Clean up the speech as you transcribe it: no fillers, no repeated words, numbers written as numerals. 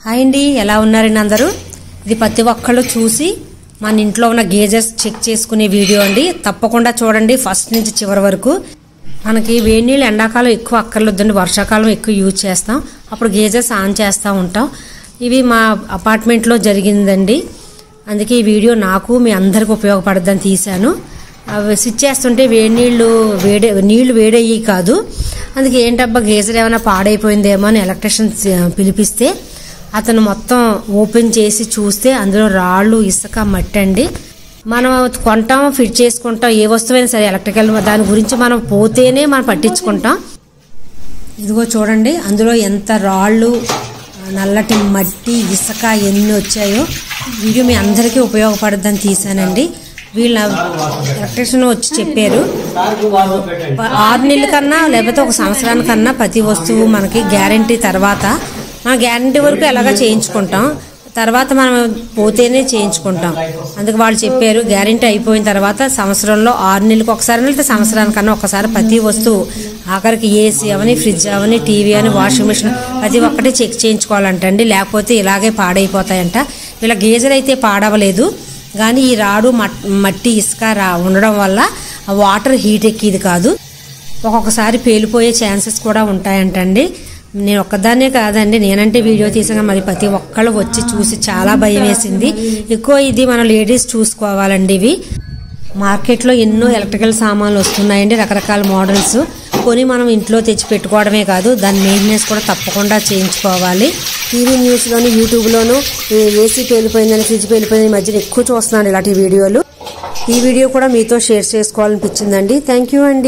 Hi అండి, ఎలా ఉన్నారండి అందరూ? ఇది ప్రతి ఒక్కళ్ళు చూసి మన ఇంట్లో ఉన్న గేజెస్ చెక్ చేసుకునే వీడియో అండి. తప్పకుండా చూడండి ఫస్ట్ నుంచి చివరి వరకు. మనకి వేడి నీళ్ళు ఎండాకాలం ఎక్కువ అక్కర్లేదండి, వర్షాకాలం ఎక్కువ యూజ్ చేస్తాం. అప్పుడు గేజెస్ ఆన్ చేస్తూ ఉంటాం. ఇవి మా అపార్ట్మెంట్లో జరిగిందండి. అందుకే ఈ వీడియో నాకు మీ అందరికి ఉపయోగపడద్దని తీశాను. అవి స్విచ్ చేస్తుంటే నీళ్లు వేడయ్యి కాదు. అందుకే ఏంటబ్బా గేజర్ ఏమైనా పాడైపోయిందేమో అని ఎలక్ట్రీషియన్ పిలిపిస్తే అతను మొత్తం ఓపెన్ చేసి చూస్తే అందులో రాళ్ళు, ఇసుక, మట్టి అండి. మనం కొంటాం, ఫిట్ చేసుకుంటాం, ఏ వస్తువైనా సరే ఎలక్ట్రికల్ దాని గురించి మనం పోతేనే మనం పట్టించుకుంటాం. ఇదిగో చూడండి, అందులో ఎంత రాళ్ళు, నల్లటి మట్టి, ఇసుక ఎన్ని వచ్చాయో. వీడియో మీ అందరికీ ఉపయోగపడుద్దని తీసానండి. వీళ్ళ ఎలక్ట్రీషియన్ వచ్చి చెప్పారు 6 నెలల కన్నా లేకపోతే 1 సంవత్సరానికన్నా ప్రతి వస్తువు మనకి గ్యారంటీ. తర్వాత మన గ్యారంటీ వరకు ఎలాగా చేయించుకుంటాం, తర్వాత మనం పోతేనే చేయించుకుంటాం. అందుకు వాళ్ళు చెప్పారు గ్యారంటీ అయిపోయిన తర్వాత సంవత్సరంలో 6 నెలలకు ఒకసారి లేకపోతే సంవత్సరానికన్నా ఒకసారి ప్రతి వస్తువు, ఆఖరికి ఏసీ అవని, ఫ్రిడ్జ్ అవని, టీవీ అని, వాషింగ్ మిషన్ ప్రతి ఒక్కటి చెక్ చేయించుకోవాలంటండి. లేకపోతే ఇలాగే పాడైపోతాయంట. వీళ్ళ గేజర్ అయితే పాడవలేదు, కానీ ఈ రాడు, మట్టి, ఇసుక ఉండడం వల్ల వాటర్ హీట్ ఎక్కిది కాదు. ఒక్కొక్కసారి పేలిపోయే ఛాన్సెస్ కూడా ఉంటాయంటండి. నేను ఒక్కదాన్నే కాదండి, నేనంటే వీడియో తీసాక మరి ప్రతి ఒక్కళ్ళు వచ్చి చూసి చాలా భయం వేసింది. ఎక్కువ ఇది మన లేడీస్ చూసుకోవాలండి. ఇవి మార్కెట్లో ఎన్నో ఎలక్ట్రికల్ సామాన్లు వస్తున్నాయండి, రకరకాల మోడల్స్. కొని మనం ఇంట్లో తెచ్చి పెట్టుకోవడమే కాదు, దాని మెయింటెనెన్స్ కూడా తప్పకుండా చేయించుకోవాలి. టీవీ న్యూస్లోను, యూట్యూబ్లోను ఏసీ పేలిపోయిందని, ఫ్రిడ్జ్ పేలిపోయిందని మధ్యన ఎక్కువ చూస్తున్నాను ఇలాంటి వీడియోలు. ఈ వీడియో కూడా మీతో షేర్ చేసుకోవాలనిపించిందండి. థ్యాంక్ యూ అండి.